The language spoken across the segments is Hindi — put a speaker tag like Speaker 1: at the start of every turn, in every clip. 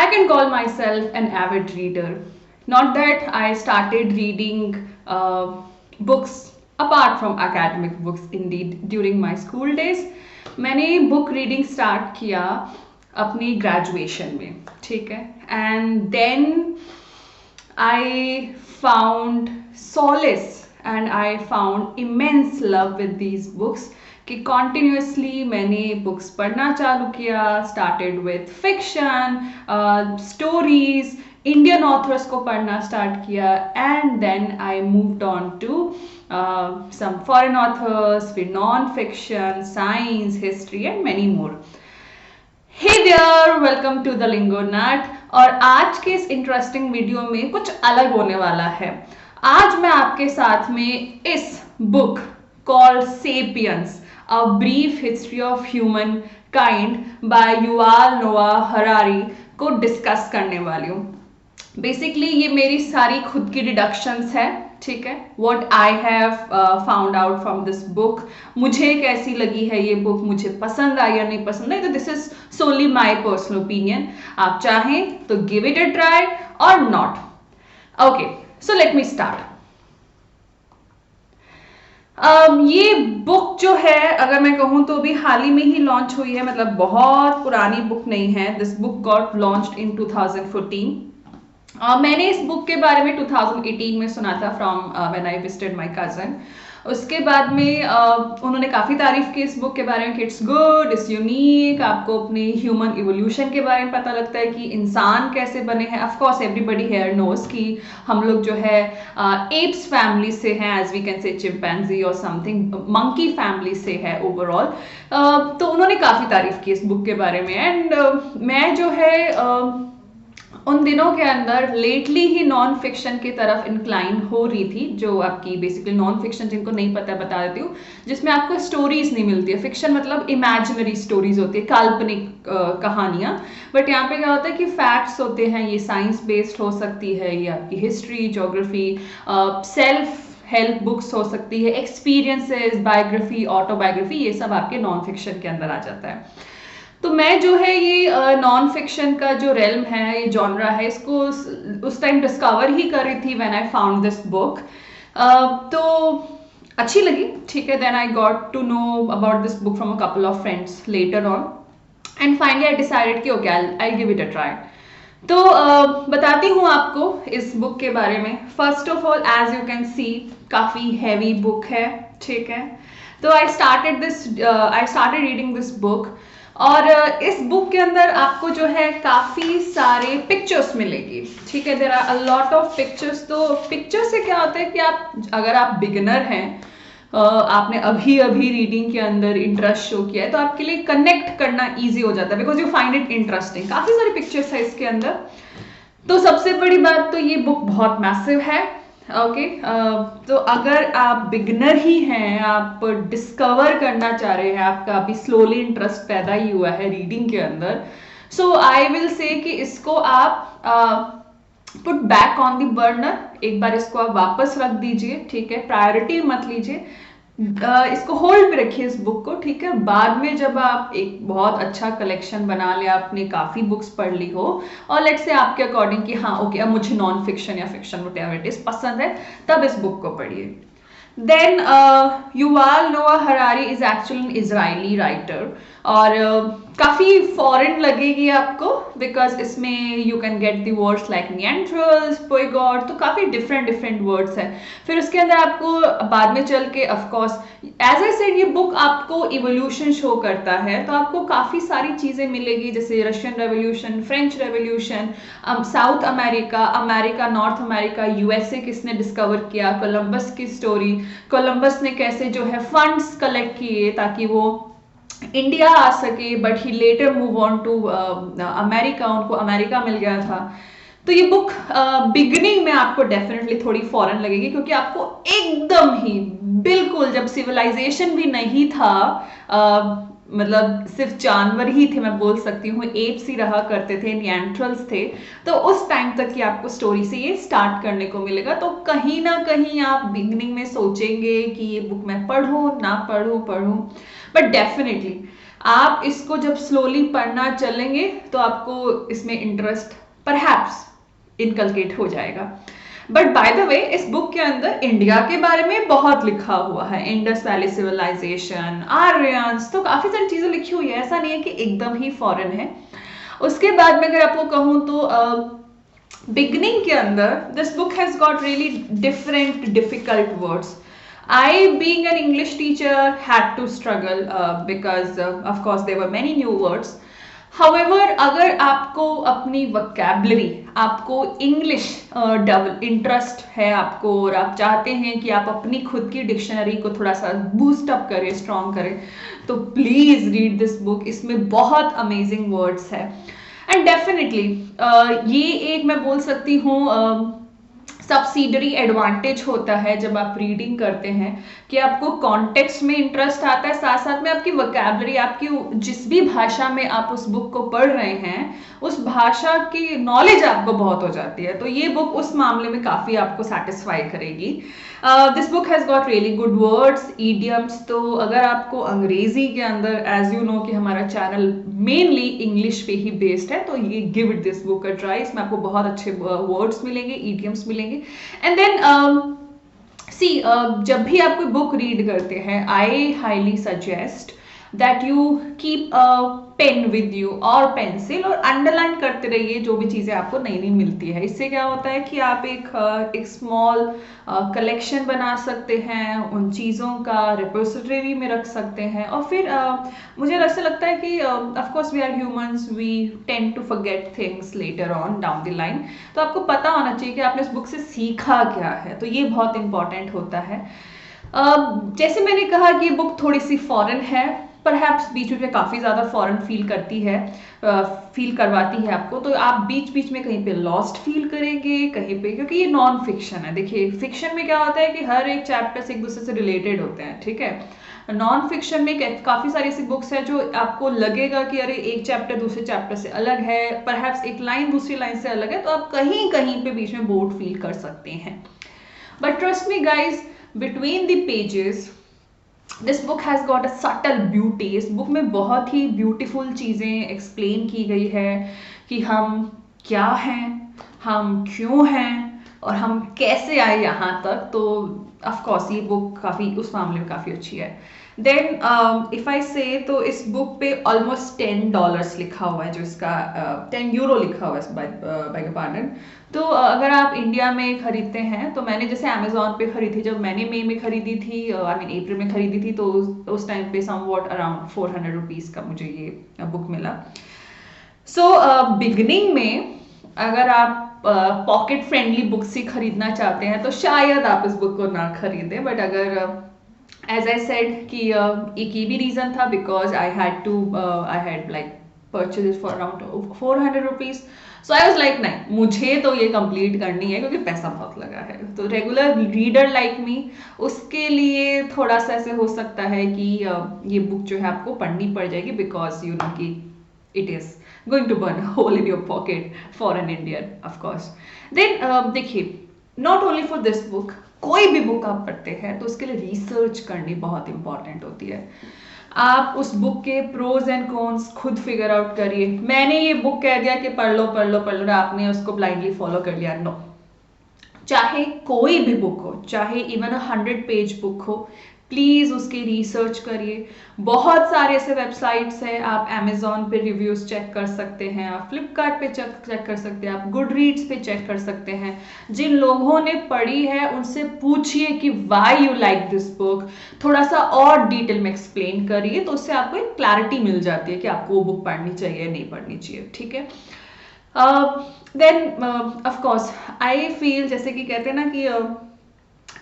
Speaker 1: I can call myself an avid reader. Not that I started reading books apart from academic books, indeed, during my school days. मैंने बुक रीडिंग स्टार्ट किया अपनी ग्रेजुएशन में, ठीक है, and then I found solace and I found immense love with these books कि continuously मैंने books पढ़ना चालू किया, started with fiction, stories, Indian authors को पढ़ना start किया, and then I moved on to some foreign authors, फिर non-fiction, science, history and many more. Hey there, welcome to the Lingo Nut. और आज के इस इंटरेस्टिंग वीडियो में कुछ अलग होने वाला है. आज मैं आपके साथ में इस book called Sapiens, a brief history of humankind by Yuval Noah Harari को डिस्कस करने वाली हूँ. बेसिकली ये मेरी सारी खुद की डिडक्शंस है, ठीक है, what I have found out from this book. मुझे कैसी लगी है ये बुक, मुझे पसंद आई या नहीं पसंद आई, तो this is only my personal opinion. आप चाहें तो गिव इट अ ट्राई और not. Okay, so let me start. ये बुक जो है, अगर मैं कहूँ तो अभी हाल ही में ही लॉन्च हुई है, मतलब बहुत पुरानी बुक नहीं है. This book got launched in 2014. मैंने इस बुक के बारे में 2018 में सुना था from when I visited my cousin. उसके बाद में उन्होंने काफ़ी तारीफ की इस बुक के बारे में कि इट्स गुड, इट्स यूनिक, आपको अपने ह्यूमन इवोल्यूशन के बारे में पता लगता है कि इंसान कैसे बने हैं. Of course everybody here knows कि हम लोग जो है एप्स फैमिली से हैं, as we can say chimpanzee और समथिंग मंकी फैमिली से है ओवरऑल. तो उन्होंने काफ़ी तारीफ की इस बुक के बारे में. एंड मैं जो है उन दिनों के अंदर लेटली ही नॉन फिक्शन की तरफ इंक्लाइन हो रही थी, जो आपकी बेसिकली नॉन फिक्शन, जिनको नहीं पता बता देती हूँ, जिसमें आपको स्टोरीज नहीं मिलती है. फिक्शन मतलब इमेजिनरी स्टोरीज होती है, काल्पनिक कहानियाँ. बट यहाँ पे क्या होता है कि फैक्ट्स होते हैं, ये साइंस बेस्ड हो सकती है, ये आपकी history, geography, self help books हो सकती है, एक्सपीरियंसेस, बायोग्राफी, ऑटोबायोग्राफी, ये सब आपके नॉन फिक्शन के अंदर आ जाता है. तो मैं जो है ये नॉन फिक्शन का जो रेल्म है, ये जॉनरा है, इसको उस टाइम डिस्कवर ही कर रही थी when I found this book. तो अच्छी लगी, ठीक है. Then I got to know about this book from a couple of friends later on, and finally I decided कि okay I give it a try. तो बताती हूँ आपको इस बुक के बारे में. First of all, as you can see, काफ़ी हैवी बुक है, ठीक है. तो I started reading this book. और इस बुक के अंदर आपको जो है काफ़ी सारे पिक्चर्स मिलेगी, ठीक है. There are a lot of pictures. तो पिक्चर से क्या होता है कि अगर आप बिगिनर हैं, आपने अभी अभी रीडिंग के अंदर इंटरेस्ट शो किया है, तो आपके लिए कनेक्ट करना ईजी हो जाता है, because you find it interesting. काफ़ी सारी पिक्चर्स है इसके अंदर. तो सबसे बड़ी बात तो ये बुक बहुत मैसिव है. ओके, तो अगर आप बिगनर ही हैं, आप डिस्कवर करना चाह रहे हैं, आपका अभी स्लोली इंटरेस्ट पैदा ही हुआ है रीडिंग के अंदर, सो आई विल से कि इसको आप put back on the burner. एक बार इसको आप वापस रख दीजिए, ठीक है. प्रायोरिटी मत लीजिए, इसको होल्ड पे रखिए इस बुक को, ठीक है. बाद में जब आप एक बहुत अच्छा कलेक्शन बना ले, आपने काफ़ी बुक्स पढ़ ली हो, और लेट्स से आपके अकॉर्डिंग कि हाँ ओके, अब मुझे नॉन फिक्शन या फिक्शन व्हाटएवर इट इज पसंद है, तब इस बुक को पढ़िए. Then Yuval Noah Harari is actually an Israeli writer, और काफ़ी फॉरेन लगेगी आपको, बिकॉज इसमें you can get the words like Neanderthals, पोइगॉट, तो काफ़ी डिफरेंट वर्ड्स हैं. फिर उसके अंदर आपको बाद में चल के, ऑफकोर्स एज आई सेड, ये बुक आपको इवोल्यूशन शो करता है, तो आपको काफ़ी सारी चीज़ें मिलेगी, जैसे Russian revolution, French revolution, south America, north America, USA किसने डिस्कवर किया, कोलंबस की स्टोरी, कोलंबस ने कैसे जो है फंड्स कलेक्ट किए ताकि वो इंडिया आ सके, but he later move on to America, उनको अमेरिका मिल गया था. तो ये बुक बिगनिंग में आपको डेफिनेटली थोड़ी फॉरेन लगेगी, क्योंकि आपको एकदम ही बिल्कुल, जब सिविलाइजेशन भी नहीं था, मतलब सिर्फ जानवर ही थे, मैं बोल सकती हूँ, एप्स ही रहा करते थे, निएंड्रल्स थे, तो उस टाइम तक की आपको स्टोरी से ये स्टार्ट करने को मिलेगा। तो कहीं ना कहीं आप बिगनिंग में सोचेंगे कि ये बुक मैं पढ़ूं ना पढ़ूं, बट डेफिनेटली आप इसको जब स्लोली पढ़ना चलेंगे तो आपको इसमें इंटरेस्ट परहैप्स इनकलकेट हो जाएगा। बट बाय द वे, इस बुक के अंदर इंडिया के बारे में बहुत लिखा हुआ है, इंडस वैली सिविलाइजेशन, आर्यंस, तो काफी सारी चीजें लिखी हुई है, ऐसा नहीं है कि एकदम ही फॉरेन है। उसके बाद में अगर आपको कहूँ तो बिगनिंग के अंदर this book has got really different difficult words. I, being an English teacher, had to struggle because of course there were many new words. However, अगर आपको अपनी vocabulary, आपको इंग्लिश इंटरेस्ट है आपको, और आप चाहते हैं कि आप अपनी खुद की डिक्शनरी को थोड़ा सा बूस्ट अप करें, स्ट्रॉन्ग करें, तो प्लीज रीड दिस बुक. इसमें बहुत अमेजिंग वर्ड्स है. एंड डेफिनेटली ये एक मैं बोल सकती हूँ सब्सिडरी एडवांटेज होता है जब आप रीडिंग करते हैं कि आपको कॉन्टेक्स्ट में इंटरेस्ट आता है, साथ साथ में आपकी वोकैबुलरी, आपकी जिस भी भाषा में आप उस बुक को पढ़ रहे हैं उस भाषा की नॉलेज आपको बहुत हो जाती है. तो ये बुक उस मामले में काफी आपको सेटिस्फाई करेगी. This book has got really good words, idioms. तो अगर आपको अंग्रेजी के अंदर, एज यू नो कि हमारा चैनल मेनली इंग्लिश पे ही बेस्ड है, तो ये give it this book a try. इसमें आपको बहुत अच्छे वर्ड्स मिलेंगे, ईडियम्स मिलेंगे. एंड देन सी, जब भी आप कोई बुक रीड करते हैं, I highly suggest that you keep a pen with you और पेंसिल, और अंडरलाइन करते रहिए जो भी चीजें आपको नई नई मिलती है. इससे क्या होता है कि आप एक स्मॉल कलेक्शन बना सकते हैं, उन चीज़ों का रिपोजिटरी में रख सकते हैं. और फिर मुझे ऐसा लगता है कि of course we are humans, we tend to forget things later on down the line. तो आपको पता होना चाहिए कि आपने इस बुक से सीखा क्या है, तो ये बहुत इंपॉर्टेंट होता है. जैसे मैंने कहा कि ये बुक थोड़ी सी फॉरेन है, परहैप्स बीच में काफ़ी ज़्यादा फॉरेन फील करती है, फील करवाती है आपको, तो आप बीच बीच में कहीं पे लॉस्ट फील करेंगे, कहीं पे, क्योंकि ये नॉन फिक्शन है. देखिए, फिक्शन में क्या होता है कि हर एक चैप्टर्स एक दूसरे से रिलेटेड होते हैं, ठीक है. नॉन फिक्शन में काफ़ी सारी ऐसी बुक्स हैं जो आपको लगेगा कि अरे एक चैप्टर दूसरे चैप्टर से अलग है, परहैप्स एक लाइन दूसरी लाइन से अलग है, तो आप कहीं कहीं पे बीच में बोर्ड फील कर सकते हैं. But trust me guys, between the pages this book has got a subtle beauty. इस बुक में बहुत ही ब्यूटीफुल चीज़ें एक्सप्लेन की गई है कि हम क्या हैं, हम क्यों हैं, और हम कैसे आए यहाँ तक. तो ऑफ कोर्स ये बुक काफ़ी उस मामले में काफ़ी अच्छी है. देन इफ़ आई से, तो इस बुक पे ऑलमोस्ट $10 लिखा हुआ है, जो इसका €10 लिखा हुआ है, बाय पार्डन. तो अगर आप इंडिया में खरीदते हैं, तो मैंने जैसे अमेजोन पे खरीदी, जब मैंने मई में खरीदी थी, आई मीन अप्रैल में खरीदी थी, तो उस टाइम पे समवॉट अराउंड ₹400 का मुझे ये बुक मिला. सो बिगनिंग में अगर आप पॉकेट फ्रेंडली बुक्स ही खरीदना चाहते हैं तो शायद आप इस बुक को ना खरीदें. बट अगर एज आई सेड कि एक ये भी रीज़न था, because I had like purchase for around ₹400. So I was like नहीं, मुझे तो ये कंप्लीट करनी है क्योंकि पैसा बहुत लगा है. तो रेगुलर रीडर लाइक मी, उसके लिए थोड़ा सा ऐसे हो सकता है कि ये बुक जो है आपको पढ़नी पड़ जाएगी, बिकॉज यू नो कि it is going to burn hole in your pocket for an Indian of course. Then देखिए, not only for this book, कोई भी बुक आप पढ़ते हैं तो उसके लिए रिसर्च करनी बहुत इंपॉर्टेंट होती है. आप उस बुक के प्रोज एंड कॉन्स खुद फिगर आउट करिए. मैंने ये बुक कह दिया कि पढ़ लो पढ़ लो पढ़ लो, आपने उसको ब्लाइंडली फॉलो कर लिया, नो. चाहे कोई भी बुक हो, चाहे इवन 100 पेज बुक हो, प्लीज़ उसकी रिसर्च करिए. बहुत सारे ऐसे वेबसाइट्स हैं, आप अमेजोन पे रिव्यूज़ चेक कर सकते हैं, आप फ्लिपकार्ट पे चेक कर सकते हैं, आप गुड रीड्स पे चेक कर सकते हैं. जिन लोगों ने पढ़ी है उनसे पूछिए कि why you like this book, थोड़ा सा और डिटेल में एक्सप्लेन करिए, तो उससे आपको एक क्लैरिटी मिल जाती है कि आपको वो बुक पढ़नी चाहिए नहीं पढ़नी चाहिए, ठीक है. Then of course I feel, जैसे कि कहते हैं ना कि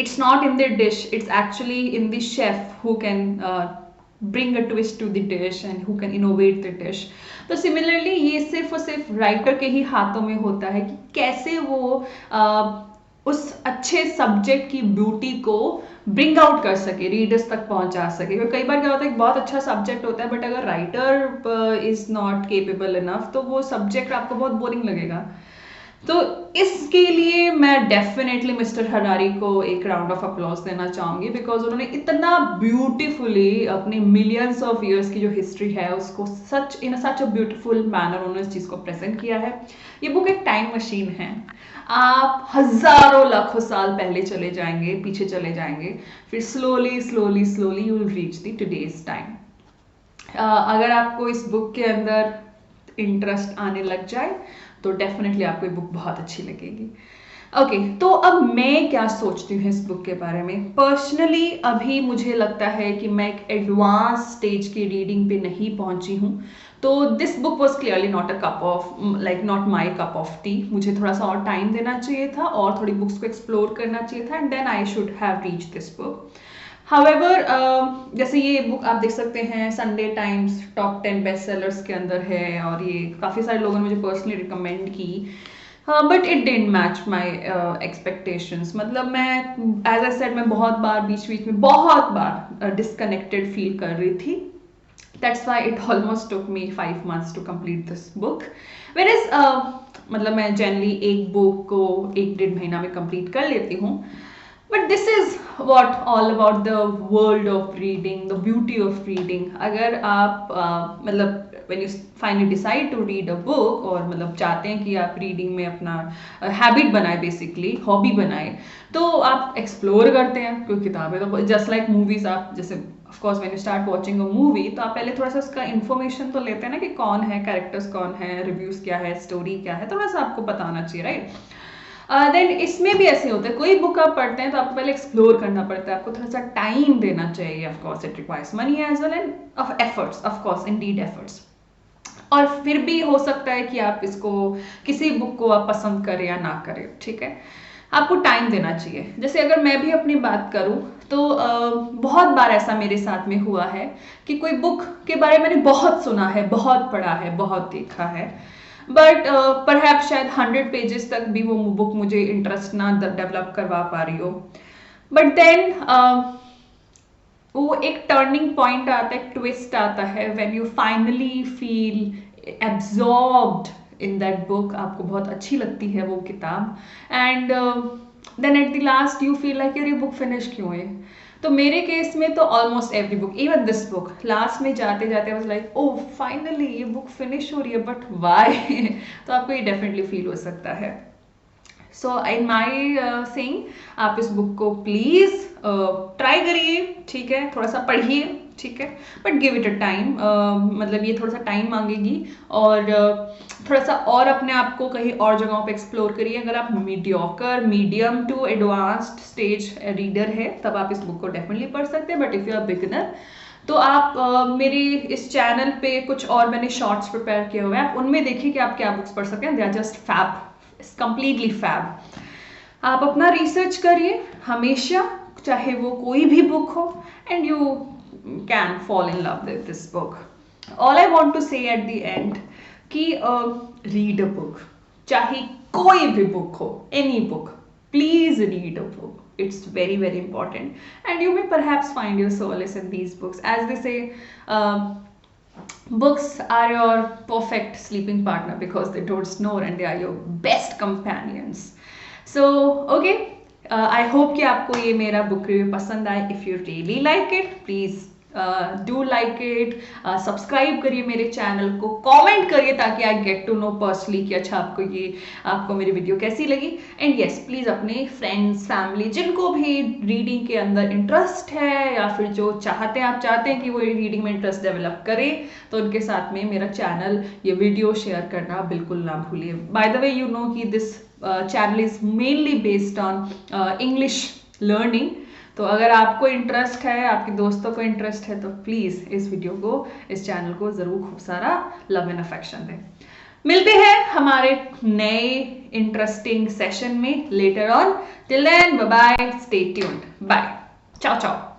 Speaker 1: it's not in the dish, it's actually in the chef who can bring a twist to the dish and who can innovate the dish. तो सिमिलरली ये सिर्फ और सिर्फ राइटर के ही हाथों में होता है कि कैसे वो उस अच्छे सब्जेक्ट की ब्यूटी को ब्रिंग आउट कर सके, रीडर्स तक पहुंचा सके। क्योंकि कई बार क्या होता है, बहुत अच्छा सब्जेक्ट होता है बट अगर writer is not capable enough तो वो सब्जेक्ट आपको बहुत बोरिंग लगेगा। तो इसके लिए मैं डेफिनेटली मिस्टर हरारी को एक राउंड ऑफ अप्लॉज देना चाहूंगी, बिकॉज उन्होंने इतना ब्यूटीफुली अपने मिलियंस ऑफ ईयर्स की जो हिस्ट्री है उसको सच इन सच अ ब्यूटीफुल मैनर उन्होंने इस चीज को प्रेजेंट किया है। ये बुक एक टाइम मशीन है। आप हजारों लाखों साल पहले चले जाएंगे, पीछे चले जाएंगे, फिर slowly slowly slowly you will reach the today's time. अगर आपको इस बुक के अंदर इंटरेस्ट आने लग जाए तो डेफिनेटली आपको ये बुक बहुत अच्छी लगेगी। ओके तो अब मैं क्या सोचती हूँ इस बुक के बारे में। पर्सनली अभी मुझे लगता है कि मैं एक एडवांस स्टेज की रीडिंग पे नहीं पहुंची हूँ। तो this book was clearly not a cup of like not my cup of T. मुझे थोड़ा सा और टाइम देना चाहिए था और थोड़ी बुक्स को एक्सप्लोर करना चाहिए था, and then I should have reach this book. However जैसे ये बुक आप देख सकते हैं Sunday Times top 10 best sellers के अंदर है, और ये काफ़ी सारे लोगों ने मुझे पर्सनली रिकमेंड की, but it didn't match my expectations. मतलब मैं एज आई सेड मैं बहुत बार बीच बीच में बहुत बार डिस्कनेक्टेड फील कर रही थी। That's why it almost took me 5 months to complete this book. Where is मतलब मैं जनरली एक बुक को 1-1.5 महीना में कंप्लीट कर लेती हूँ। But this is what all about the world of reading, the beauty of reading. अगर आप मतलब when you finally decide to read a book और मतलब चाहते हैं कि आप रीडिंग में अपना हैबिट बनाए, बेसिकली हॉबी बनाए, तो आप एक्सप्लोर करते हैं। क्योंकि किताबें तो जस्ट लाइक मूवीज, आप जैसे of course when you start watching a movie तो आप पहले थोड़ा सा उसका इन्फॉर्मेशन तो लेते हैं ना कि कौन है, कैरेक्टर्स कौन है, रिव्यूज क्या है, स्टोरी क्या है, थोड़ा सा आपको बताना चाहिए, राइट। देन इसमें भी ऐसे होता है, कोई बुक आप पढ़ते हैं तो आपको पहले एक्सप्लोर करना पड़ता है, आपको थोड़ा सा टाइम देना चाहिए। Of course it requires money as well and of efforts, of course indeed efforts. और फिर भी हो सकता है कि आप इसको किसी बुक को आप पसंद करें या ना करें, ठीक है, आपको टाइम देना चाहिए। जैसे अगर मैं भी अपनी बात करूं तो बहुत बार ऐसा मेरे साथ में हुआ है कि कोई बुक के बारे में मैंने बहुत सुना है, बहुत पढ़ा है, बहुत देखा है, बट परहैप्स शायद 100 पेजेस तक भी वो बुक मुझे इंटरेस्ट ना डेवलप करवा पा रही हो। बट देन वो एक टर्निंग पॉइंट आता है, एक ट्विस्ट आता है, when you finally feel absorbed in that book, आपको बहुत अच्छी लगती है वो किताब, and then at the last you feel like ये बुक फिनिश क्यों है। तो मेरे केस में तो almost every book, even this book, last में जाते जाते वाज लाइक ओह फाइनली ये बुक फिनिश हो रही है, बट व्हाई तो आपको ये डेफिनेटली फील हो सकता है। सो इन माई सेइंग आप इस बुक को प्लीज ट्राई करिए, ठीक है, थोड़ा सा पढ़िए, ठीक है, but give it a time. मतलब ये थोड़ा सा टाइम मांगेगी, और थोड़ा सा और अपने आप को कहीं और जगहों पे एक्सप्लोर करिए। अगर आप mediocre, medium to advanced stage reader है तब आप इस बुक को डेफिनेटली पढ़ सकते हैं, but if you are beginner तो आप मेरे इस चैनल पे कुछ और मैंने शॉर्ट्स प्रिपेयर किए हुए हैं, आप उनमें देखिए कि आप क्या बुक्स पढ़ सकते हैं। They are just fab, completely fab. आप अपना रिसर्च करिए हमेशा, चाहे वो कोई भी बुक हो, and you can fall in love with this book. All I want to say at the end कि रीड अ बुक, चाहे कोई भी बुक हो, any book, please read a book, it's very very important, and you may perhaps find your solace in these books. As they say, books are your perfect sleeping partner because they don't snore and they are your best companions. So okay, I hope कि आपको ये मेरा बुक रिव्यू पसंद आए। If you really like it, please do like it, subscribe करिए मेरे चैनल को, कमेंट करिए ताकि I get to know personally कि अच्छा आपको मेरी वीडियो कैसी लगी। एंड यस प्लीज अपने फ्रेंड्स, फैमिली, जिनको भी रीडिंग के अंदर इंटरेस्ट है या फिर जो आप चाहते हैं कि वो रीडिंग में इंटरेस्ट डेवलप करे, तो उनके साथ में मेरा चैनल, ये वीडियो शेयर करना बिल्कुल ना भूलिए। By the way you know कि this channel is mainly based on English learning, तो अगर आपको इंटरेस्ट है, आपके दोस्तों को इंटरेस्ट है, तो प्लीज इस वीडियो को, इस चैनल को जरूर खूब सारा लव एंड अफेक्शन दें। मिलते हैं हमारे नए इंटरेस्टिंग सेशन में later on. Till then bye bye, stay tuned, bye, ciao चाओ।